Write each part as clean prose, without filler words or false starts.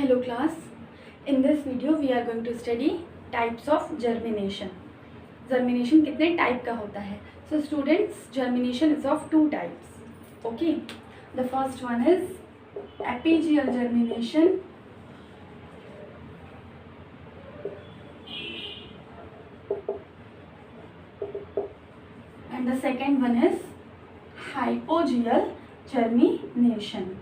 Hello class, in this video we are going to study types of germination. Germination कितने type का होता है? So students, germination is of two types. Okay, the first one is apigeal germination and the second one is hypogeal germination.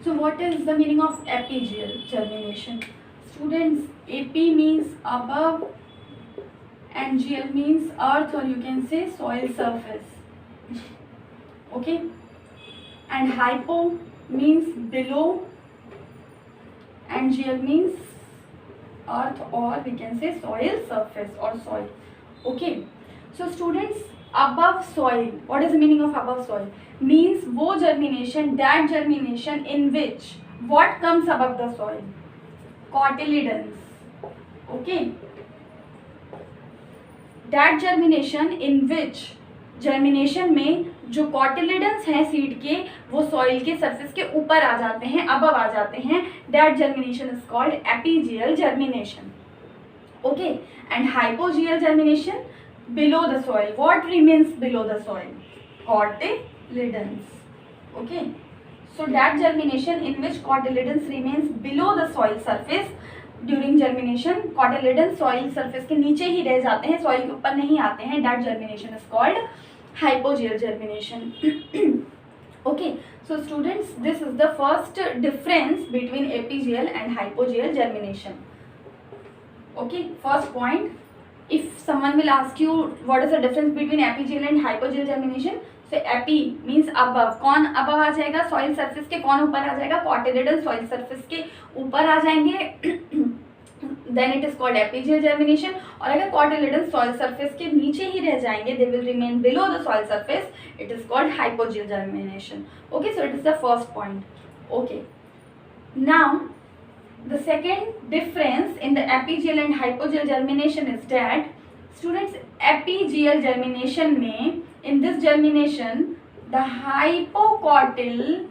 So what is the meaning of apigeal germination? Students, AP means above and geal means earth, or you can say soil surface. Okay, and hypo means below and geal means earth, or we can say soil surface or soil. Okay, so students, above soil, what is the meaning of above soil? Means वो germination, that germination in which what comes above the soil? Cotyledons. Okay, that germination in which germination में जो cotyledons हैं seed के, वो soil के surface के ऊपर आ जाते हैं, above आ जाते हैं, that germination is called apigeal germination. Okay, and hypogeal germination, below the soil. What remains below the soil? Cotyledons. Okay, so that germination in which cotyledons remains below the soil surface. During germination, cotyledons soil surface के नीचे ही रह जाते हैं, soil के ऊपर नहीं आते हैं. That germination is called hypogeal germination. Okay, so students, this is the first difference between apigeal and hypogeal germination. Okay, first point. If someone will ask you what is the difference between apigeal and hypogeal germination, so api means above. कौन above आ जाएगा? Soil surface के. कौन ऊपर आ जाएगा? Cotyledons soil surface के ऊपर आ जाएंगे. Then it is called apigeal germination. और अगर cotyledons soil surface के नीचे ही रह जाएंगे, they will remain below the soil surface, it is called hypogeal germination. Okay, so it is the first point. Okay, now the second difference in the apigeal and hypogeal germination is that students, apigeal germination में, in this germination, the hypocotyl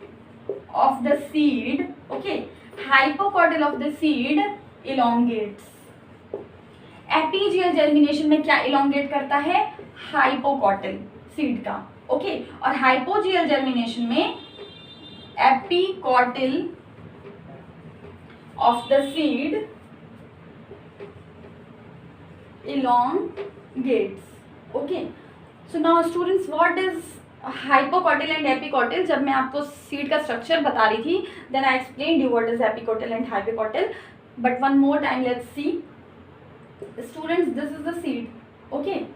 of the seed, okay, hypocotyl of the seed elongates. Epigeal germination में क्या elongate करता है? हाइपोकॉटिल seed का. Okay, और hypogeal germination में एपीकॉटिल of the seed elongates. Okay, so now students, what is hypocotyl and epicotyl? जब मैं आपको seed का structure बता रही थी, then I explained you what is epicotyl and hypocotyl. But one more time, let's see. Students, this is the seed. Okay,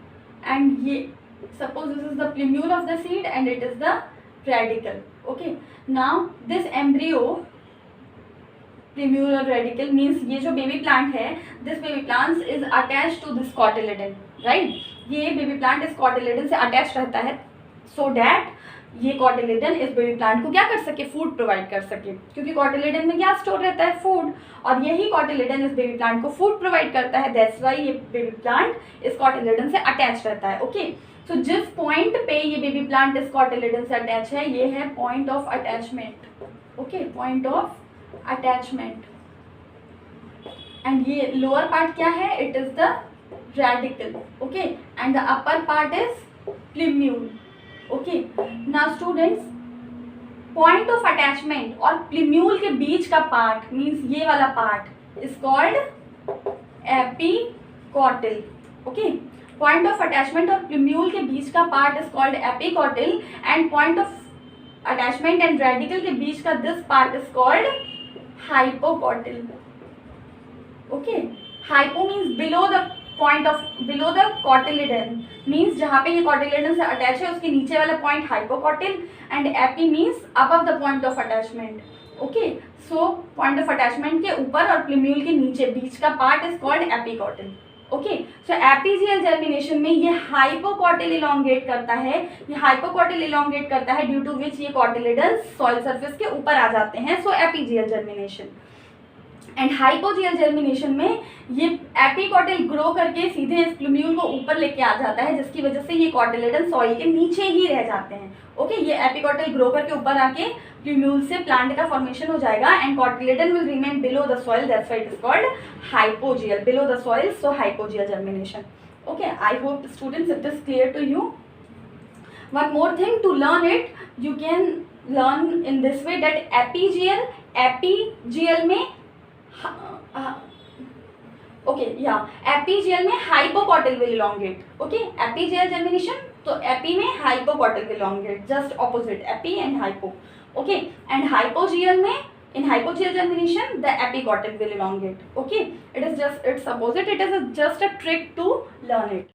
and ये suppose this is the plumule of the seed and it is the radicle. Okay, now this embryo, plumule or radicle means ये जो baby plant है, this baby plant is attached to this cotyledon, right? ये baby plant इस cotyledon से attached रहता है, so that ये cotyledon इस baby plant को क्या कर सके? Food provide कर सके, क्योंकि cotyledon में क्या store रहता है? Food, और यही cotyledon इस baby plant को food provide करता है. That's why ये baby plant इस cotyledon से attached रहता है. Okay, so जिस point पे ये baby plant इस cotyledon से attached है, ये है point of attachment. Okay, point of attachment. And ये lower part क्या है? It is the radicle. Okay, and the upper part is plumule. Okay, now students, point of attachment और plumule के बीच का part means ये वाला part is called epicotyl. Okay, point of attachment और plumule के बीच का part is called epicotyl, and point of attachment and radicle के बीच का this part is called hypocotyl. Okay, hypo means below the cotyledon, means जहाँ पे ये cotyledon से attach है उसके नीचे वाला point hypocotyl, and epi means above the point of attachment. Okay, so point of attachment के ऊपर और plumule के नीचे बीच का part is called epicotyl. Okay, so apigeal germination में ये hypocotyl elongate करता है, ये hypocotyl elongate करता है due to which ये cotyledons soil surface के ऊपर आ जाते हैं, so apigeal germination. And hypogeal germination में ये एपिकॉटिल ग्रो करके सीधे इस प्लूम्यूल को ऊपर लेके आ जाता है, जिसकी वजह से ये कॉटिलेडन सॉइल के नीचे ही रह जाते हैं। ओके, ये एपिकॉटिल ग्रो करके ऊपर आके प्लूम्यूल से प्लांट का फॉर्मेशन हो जाएगा and cotyledon will remain below the soil, that's why it is called hypogeal, below the soil, so hypogeal germination. Okay, I hope students it is clear to you. One more thing, to learn it you can learn in this way that epigeal में epigeal में hypocotyl will elongate. Okay, epigeal germination तो epi में hypocotyl will elongate, just opposite epi and hypo. Okay, and hypogeal में in hypogeal germination the epicotyl will elongate. Okay, it is just, it's opposite, it is just a trick to learn it.